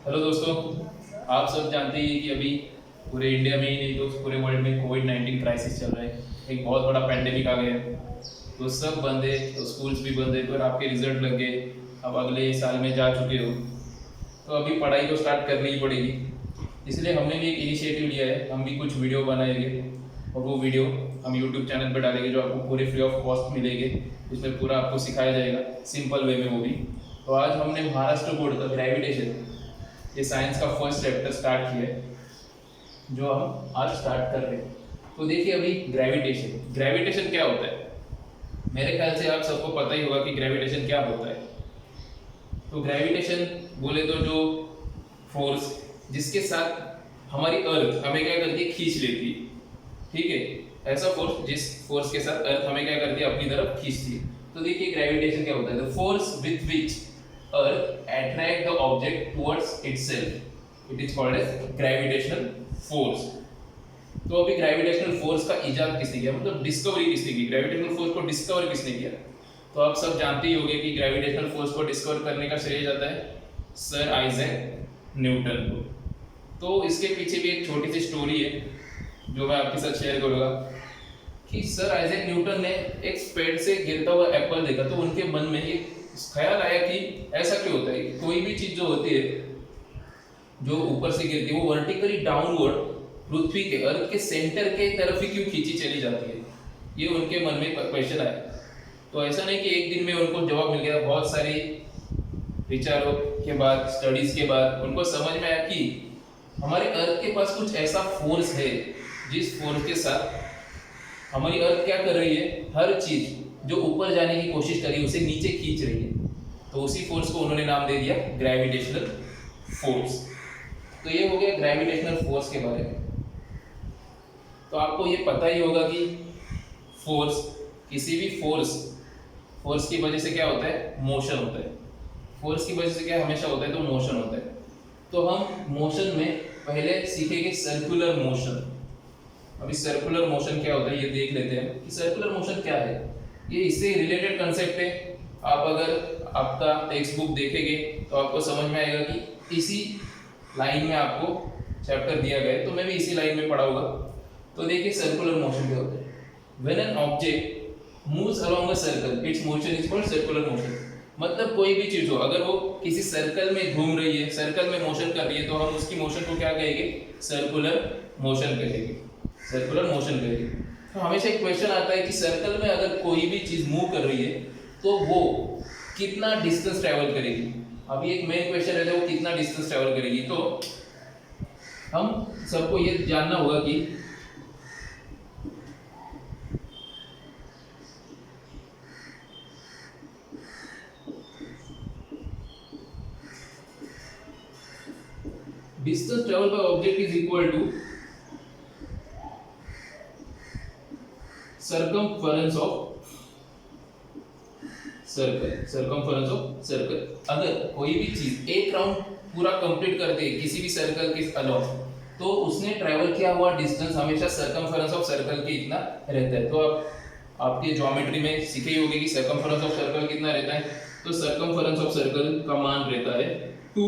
Hello दोस्तों, आप सब जानते हैं कि अभी पूरे इंडिया में ही नहीं तो पूरे वर्ल्ड में कोविड-19 क्राइसिस चल रहा है। एक बहुत बड़ा पैंडेमिक आ गया है। तो सब बंद है, तो स्कूल्स भी बंद है, पर आपके रिजल्ट लग गए, अब अगले साल में जा चुके हो, तो अभी पढ़ाई तो स्टार्ट करनी ही पड़ेगी। इसलिए हमने भी एक इनिशिएटिव लिया है, हम भी कुछ वीडियो बनाएंगे और वो वीडियो हम यूट्यूब चैनल पर डालेंगे जो आपको पूरे फ्री ऑफ कॉस्ट मिलेंगे। उसमें पूरा आपको सिखाया जाएगा सिंपल वे में वो भी। तो आज हमने महाराष्ट्र बोर्ड का ग्रेविटेशन, ये साइंस का फर्स्ट चैप्टर स्टार्ट किया है जो हम आज स्टार्ट कर रहे हैं। तो देखिए अभी ग्रेविटेशन क्या होता है। मेरे ख्याल से आप सबको पता ही होगा कि ग्रेविटेशन क्या होता है। तो ग्रेविटेशन बोले तो जो फोर्स जिसके साथ हमारी अर्थ हमें क्या करती है, खींच लेती है। ठीक है, ऐसा फोर्स जिस फोर्स के साथ अर्थ हमें क्या करती है, अपनी तरफ खींचती है। तो देखिए ग्रेविटेशन क्या होता है, the force with which earth attract the object towards itself, it is called as gravitational force. तो अभी ग्रेविटेशनल फोर्स का इजाद किसने किया, मतलब डिस्कवरी किसने की, ग्रेविटेशनल फोर्स को डिस्कवर किसने किया। तो आप सब जानते ही होंगे कि ग्रेविटेशनल फोर्स को डिस्कवर करने का श्रेय जाता है सर आइजैक न्यूटन को। तो इसके पीछे भी एक छोटी सी स्टोरी है जो मैं आपके साथ शेयर करूंगा कि सर आइजैक न्यूटन ने एक पेड़ से गिरता हुआ एप्पल देखा, तो उनके मन में ये ख्याल आया कि ऐसा क्यों होता है, कोई भी चीज जो होती है जो ऊपर से गिरती है वो वर्टिकली डाउनवर्ड पृथ्वी के अर्थ के सेंटर के तरफ ही क्यों खींची चली जाती है। ये उनके मन में क्वेश्चन आया। तो ऐसा नहीं कि एक दिन में उनको जवाब मिल गया, बहुत सारी विचारों के बाद, स्टडीज के बाद उनको समझ में आया कि हमारे अर्थ के पास कुछ ऐसा फोर्स है जिस फोर्स के साथ हमारी अर्थ क्या कर रही है, हर चीज जो ऊपर जाने की कोशिश कर रही है उसे नीचे खींच रही है। तो उसी फोर्स को उन्होंने नाम दे दिया ग्रेविटेशनल फोर्स। तो ये हो गया ग्रेविटेशनल फोर्स के बारे में। तो आपको ये पता ही होगा कि फोर्स, किसी भी फोर्स की वजह से क्या होता है, मोशन होता है। फोर्स की वजह से क्या हमेशा होता है, तो मोशन होता है। तो हम मोशन में पहले सीखेंगे सर्कुलर मोशन। अभी सर्कुलर मोशन क्या होता है ये देख लेते हैं कि सर्कुलर मोशन क्या है। ये इससे रिलेटेड कंसेप्ट है। आप अगर आपका टेक्स्ट बुक देखेंगे तो आपको समझ में आएगा कि इसी लाइन में आपको चैप्टर दिया गया है, तो मैं भी इसी लाइन में पढ़ाऊंगा। तो देखिए सर्कुलर मोशन क्या होता है। When an object moves along a circle, it's motion is called circular motion. मतलब कोई भी चीज हो, अगर वो किसी सर्कल में घूम रही है, सर्कल में मोशन कर रही है, तो हम उसकी मोशन को क्या कहेंगे, सर्कुलर मोशन कहेंगे, सर्कुलर मोशन कहेंगे। तो हमेशा एक क्वेश्चन आता है कि सर्कल में अगर कोई भी चीज मूव कर रही है तो वो कितना डिस्टेंस ट्रेवल करेगी। अभी एक मेन क्वेश्चन रहता है वो कितना डिस्टेंस ट्रेवल करेगी। तो हम सबको ये जानना होगा कि distance traveled by object is equal to circumference of circle. अगर कोई भी चीज एक राउंड पूरा कंप्लीट कर दे किसी भी सर्कल के अलोंग, तो उसने ट्रैवल किया हुआ डिस्टेंस हमेशा सर्कमफरेंस ऑफ सर्कल के इतना रहता है। तो आप आपके ज्योमेट्री में सीखे ही होंगे कि सर्कमफरेंस ऑफ सर्कल कितना रहता है। तो सर्कमफरेंस ऑफ सर्कल का मान रहता है 2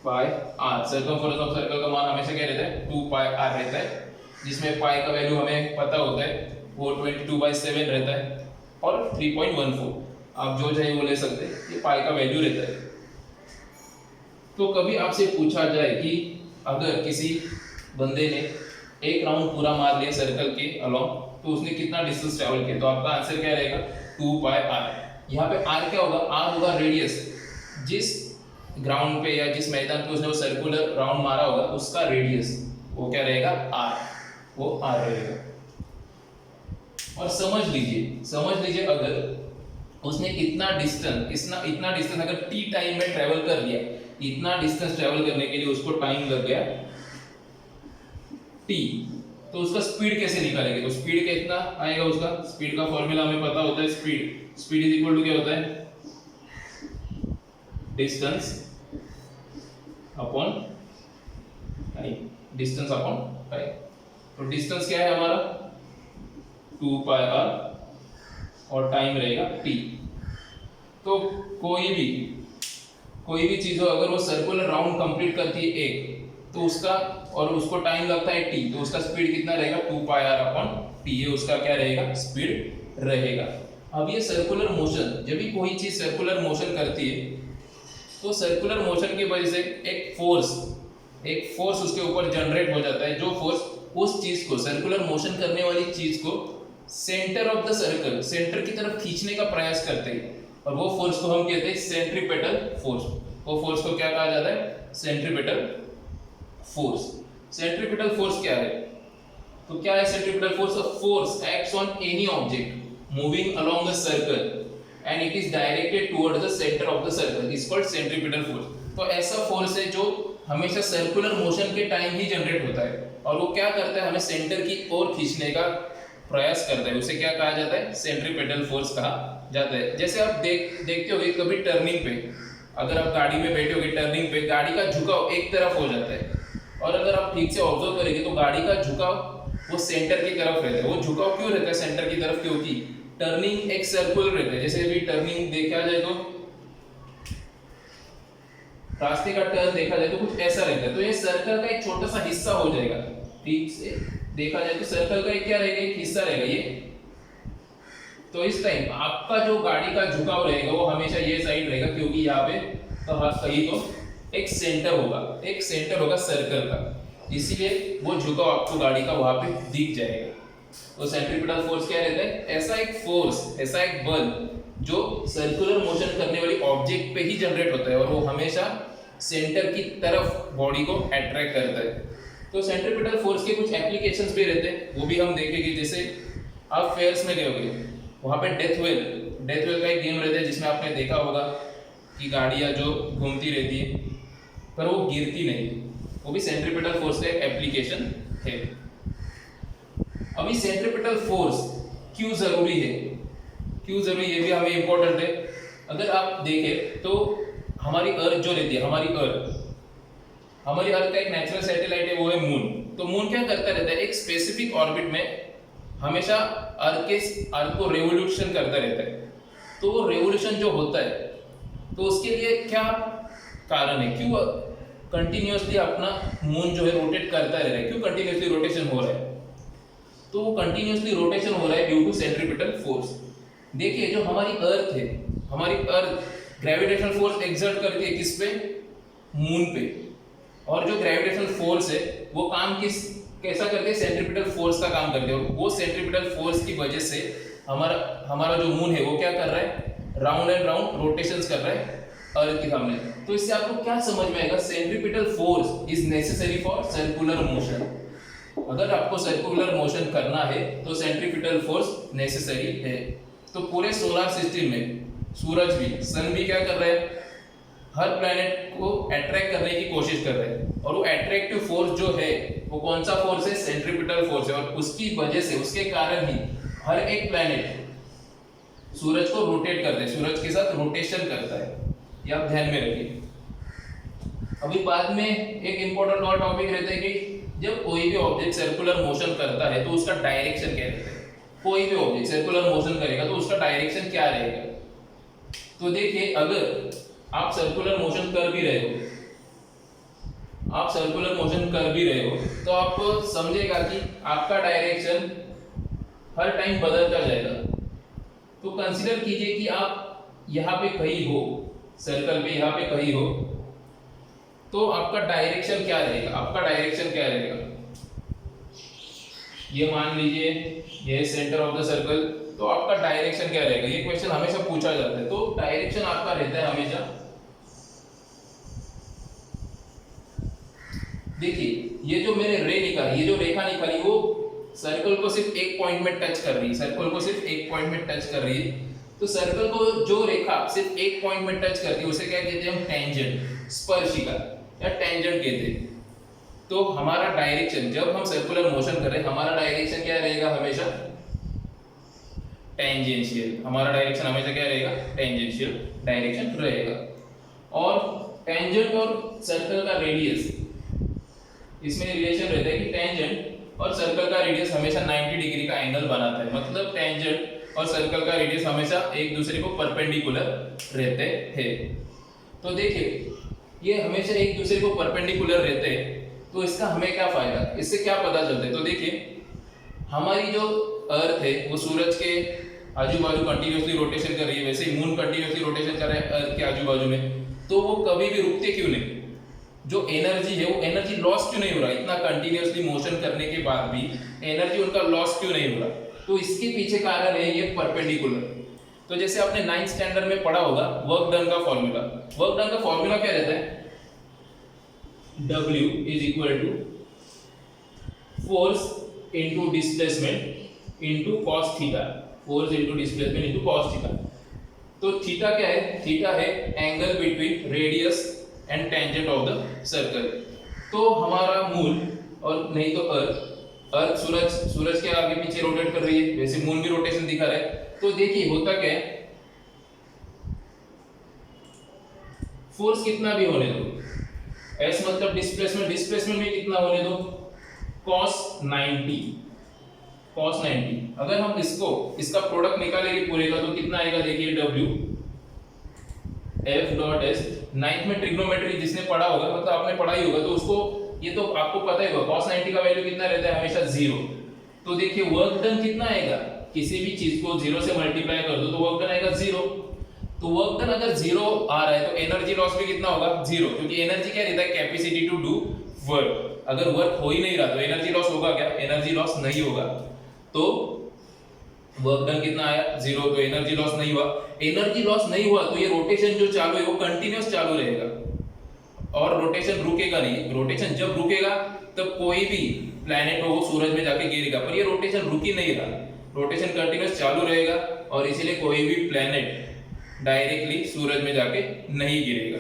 पाई आर। सर्कमफरेंस ऑफ सर्कल का मान हमेशा क्या रहता है, 2 पाई आर रहता है, जिसमें पाई का वैल्यू हमें पता होता है वो 22/7 रहता है और 3.14। आप जो चाहे वो ले सकते हैं, ये पाई का वैल्यू रहता है। तो कभी आपसे पूछा जाए कि अगर किसी बंदे ने एक राउंड पूरा मार लिया सर्कल के अलोंग, तो उसने कितना डिस्टेंस ट्रैवल किया, तो आपका आंसर क्या रहेगा, 2 पाई आर। यहाँ पे आर क्या होगा, आर होगा रेडियस। जिस ग्राउंड पे या जिस मैदान पे उसने वो सर्कुलर राउंड मारा होगा उसका रेडियस, वो क्या रहेगा, आर, वो आर रहेगा। और समझ लीजिए अगर उसने इतना डिस्टेंस अगर टी टाइम में ट्रेवल कर लिया, इतना डिस्टेंस ट्रेवल करने के लिए उसको टाइम लग गया टी, तो उसका स्पीड कैसे निकालेंगे। तो स्पीड कितना आएगा, उसका स्पीड का फॉर्मूला हमें पता होता है, स्पीड इज इक्वल टू क्या होता है, डिस्टेंस अपॉन टाइम। तो डिस्टेंस क्या है हमारा, 2 पाई आर और टाइम रहेगा टी। तो कोई भी कोई भी चीज हो अगर वो सर्कुलर राउंड कंप्लीट करती है एक, तो उसका और उसको टाइम लगता है t, तो उसका स्पीड कितना रहेगा 2πr/t, ये उसका क्या रहेगा स्पीड रहेगा। अब ये सर्कुलर मोशन, जब भी कोई चीज सर्कुलर मोशन करती है तो सर्कुलर मोशन की वजह से एक फोर्स उसके ऊपर जनरेट हो जाता है, जो फोर्स उस चीज को, सर्कुलर मोशन करने वाली चीज को centre of the circle, centre की तरफ खींचने का प्रयास करते हैं, और वो फोर्स को हम कहते हैं सेंट्रीपेटल फोर्स। वो फोर्स को क्या कहा जाता है? Centripetal force. सेंट्रीपेटल फोर्स क्या है? तो क्या है centripetal force? A force acts on any object moving along a circle and it is directed towards the centre of the circle, is called centripetal force. तो ऐसा फोर्स है जो हमेशा सर्कुलर मोशन के टाइम ही जनरेट होता है, और वो क्या करता है? हमें सेंटर की ओर खींचने का प्रयास करता है। उसे क्या कहा जाता है? सेंट्रीपेटल फोर्स कहा जाता है। जैसे आप देखते होगे कभी टर्निंग पे, अगर आप गाड़ी में बैठे होगे, टर्निंग पे गाड़ी का झुकाव एक तरफ हो जाता है, और अगर आप ठीक से ऑब्जर्व करेंगे तो गाड़ी का झुकाव वो सेंटर की तरफ रहता है। वो झुकाव क्यों रहता है सेंटर की तरफ? क्योंकि टर्निंग एक सर्कुलर रहता है। जैसे अभी टर्निंग देखा जाए तो रास्ते का टर्न देखा जाए तो कुछ ऐसा रहता है, तो ये सर्कल का एक छोटा सा हिस्सा हो जाएगा। ठीक से देखा जाए तो सर्कल का एक क्या रहेगा? एक हिस्सा रहेगा ये। तो इस टाइम आपका जो गाड़ी का झुकाव रहेगा वो हमेशा ये साइड रहेगा, क्योंकि यहाँ पे तो कहीं तो एक सेंटर होगा सर्कल का, इसीलिए वो झुकाव आपको गाड़ी का वहां पे दिख जाएगा। तो सेंट्रीपिटल फोर्स क्या रहता है? ऐसा एक फोर्स, ऐसा एक बल जो सर्कुलर मोशन करने वाली ऑब्जेक्ट पे ही जनरेट होता है, और वो हमेशा सेंटर की तरफ बॉडी को अट्रैक्ट करता है। तो सेंट्रीपिटल फोर्स के कुछ एप्लीकेशंस भी रहते हैं, वो भी हम देखेंगे। जैसे आप फेयर्स में गए होंगे, वहाँ पे डेथ वेल का एक गेम रहता है, जिसमें आपने देखा होगा कि गाड़ियाँ जो घूमती रहती है पर वो गिरती नहीं, वो भी सेंट्रीपिटल फोर्स का एक एप्लीकेशन है। अभी सेंट्रीपिटल फोर्स क्यों जरूरी है, ये भी हमें इंपॉर्टेंट है। अगर आप देखें तो हमारी अर्थ जो रहती है, हमारी अर्थ का एक नेचुरल सैटेलाइट है, वो है मून। तो मून क्या करता रहता है? एक स्पेसिफिक ऑर्बिट में हमेशा अर्थ को रेवोल्यूशन करता रहता है। तो वो रेवोल्यूशन जो होता है, तो उसके लिए क्या कारण है? क्यों कंटिन्यूअसली अपना मून जो है रोटेट करता रह रहा है? क्यों कंटिन्यूअसली रोटेशन हो रहा है? तो वो कंटिन्यूअसली रोटेशन हो रहा है ड्यू टू सेंट्रीपिटल फोर्स। देखिए जो हमारी अर्थ है, हमारी अर्थ ग्रेविटेशनल फोर्स एक्सर्ट करती है किस पे? मून पे। और जो ग्रेविटेशनल फोर्स है वो काम कैसा करते हैं? सेंट्रीपिटल फोर्स का काम करते हैं। और वो सेंट्रीपिटल फोर्स की वजह से हमारा जो मून है वो क्या कर रहा है? राउंड एंड राउंड रोटेशंस कर रहा है अर्थ के सामने। तो इससे आपको क्या समझ में आएगा? Centripetal force is necessary for circular motion. अगर आपको सर्कुलर मोशन करना है तो सेंट्रीपिटल फोर्स नेसेसरी है। तो पूरे सोलर सिस्टम में सूरज भी, सन भी क्या कर रहा है? हर प्लैनेट को अट्रैक्ट करने की कोशिश कर रहे हैं, और वो अट्रैक्टिव फोर्स जो है वो कौन सा फोर्स है? सेंट्रीपिटल फोर्स है। और उसकी वजह से, उसके कारण ही हर एक प्लैनेट सूरज को रोटेट करता है, सूरज के साथ रोटेशन करता है। ये आप ध्यान में रखिए। अभी बाद में एक इंपॉर्टेंट और टॉपिक रहता है कि जब कोई भी ऑब्जेक्ट सर्कुलर मोशन करता है तो उसका डायरेक्शन क्या रहता है? कोई भी ऑब्जेक्ट सर्कुलर मोशन करेगा तो उसका डायरेक्शन क्या रहेगा? तो देखिए अगर आप सर्कुलर मोशन कर भी रहे हो, तो आप समझेगा कि आपका डायरेक्शन हर टाइम बदलता जाएगा। तो कंसीडर कीजिए कि आप यहाँ पे कहीं हो, सर्कल पे यहाँ पे कहीं हो, तो आपका डायरेक्शन क्या रहेगा? ये मान लीजिए ये सेंटर ऑफ द सर्कल, तो आपका डायरेक्शन क्या रहेगा? ये क्वेश्चन हमेशा पूछा जाता है। तो डायरेक्शन आपका रहता है हमेशा, देखिए ये जो मैंने ये जो रेखा निकाली वो सर्कल को सिर्फ एक पॉइंट में टच कर रही है, तो सर्कल को जो रेखा सिर्फ एक पॉइंट में टच करती है उसे क्या कहते हैं? हम टेंजेंट, स्पर्शिका या टेंजेंट कहते हैं। तो हमारा डायरेक्शन, जब हम सर्कुलर मोशन कर रहे हैं, हमारा डायरेक्शन क्या रहेगा? हमेशा टेंजेंशियल। हमारा डायरेक्शन हमेशा क्या रहेगा? टेंजेंशियल डायरेक्शन रहेगा। और टेंजेंट और सर्कल का रेडियस, इसमें रिलेशन रहता है कि टेंजेंट और सर्कल का रेडियस हमेशा 90 डिग्री का एंगल बनाता है। मतलब टेंजेंट और सर्कल का रेडियस हमेशा एक दूसरे को परपेंडिकुलर रहते हैं। तो देखिए ये हमेशा एक दूसरे को परपेंडिकुलर रहते हैं, तो इसका हमें क्या फायदा, इससे क्या पता चलता है। तो देखिए हमारी जो अर्थ है वो सूरज के आजू बाजू कंटिन्यूसली रोटेशन कर रही है, वैसे ही मून कंटिन्यूसली रोटेशन कर रहा है अर्थ के आजू बाजू में, तो वो कभी भी रुकते क्यों नहीं, जो एनर्जी है वो एनर्जी लॉस क्यों नहीं हो रहा, इतना कंटिन्यूसली मोशन करने के बाद भी एनर्जी उनका लॉस क्यों नहीं हो रहा, तो इसके पीछे कारण है ये परपेंडिकुलर। तो जैसे आपने 9th स्टैंडर्ड में पढ़ा होगा वर्क डन का फॉर्मूला, वर्क डन का फॉर्मूला क्या रहता है, W is equal to force into displacement into cos theta, force into displacement into cos theta. तो थीटा क्या है, थीटा है angle between radius and tangent of the circle. तो हमारा मून और नहीं तो अर्थ सूरज के आगे पीछे रोटेट कर रही है, वैसे मून भी रोटेशन दिखा रहा है। तो देखिए होता क्या है, फोर्स कितना भी होने दो, एस मतलब डिस्प्लेसमेंट में कितना होने दो, cos 90, अगर हम इसका प्रोडक्ट निकालेंगे पूरे का तो कितना आएगा, देखिए W F dot S। 9th में ट्रिग्नोमेट्री जिसने पढ़ा होगा, मतलब आपने पढ़ा ही होगा, तो उसको ये तो आपको पता ही होगा cos 90 का वैल्यू कितना रहता है, हमेशा 0। तो देखिए वर्क डन कितना आएगा, किसी भी चीज को 0 से मल्टीप्लाई कर दो तो वर्क डन आएगा 0। तो वर्क डन अगर 0 आ रहा है तो एनर्जी लॉस भी कितना होगा, 0, क्योंकि एनर्जी क्या रहता है, कैपेसिटी टू डू वर्क। अगर वर्क हो ही नहीं रहा तो एनर्जी लॉस होगा क्या, एनर्जी लॉस नहीं होगा। तो वर्क डन कितना आया, 0, तो एनर्जी लॉस नहीं हुआ। एनर्जी लॉस नहीं हुआ तो ये रोटेशन जो चालू है वो कंटिन्यूअस चालू रहेगा और रोटेशन रुकेगा नहीं। रोटेशन जब रुकेगा तब कोई भी प्लैनेट हो वो सूरज में जाके गिरेगा, पर ये रोटेशन रुक ही नहीं रहा, रोटेशन कंटिन्यूअस चालू रहेगा और इसीलिए कोई भी प्लैनेट डायरेक्टली सूरज में जाके नहीं गिरेगा।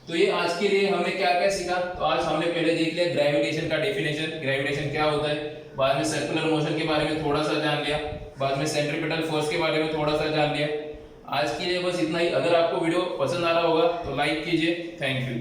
तो ये आज के लिए हमने क्या क्या सीखा, तो आज हमने पहले देख लिया ग्रेविटेशन का डेफिनेशन, ग्रेविटेशन क्या होता है, बाद में सर्कुलर मोशन के बारे में थोड़ा सा जान लिया, बाद में सेंट्रीपिटल फोर्स के बारे में थोड़ा सा जान लिया। आज के लिए बस इतना ही। अगर आपको वीडियो पसंद आ रहा होगा तो लाइक कीजिए। Thank you.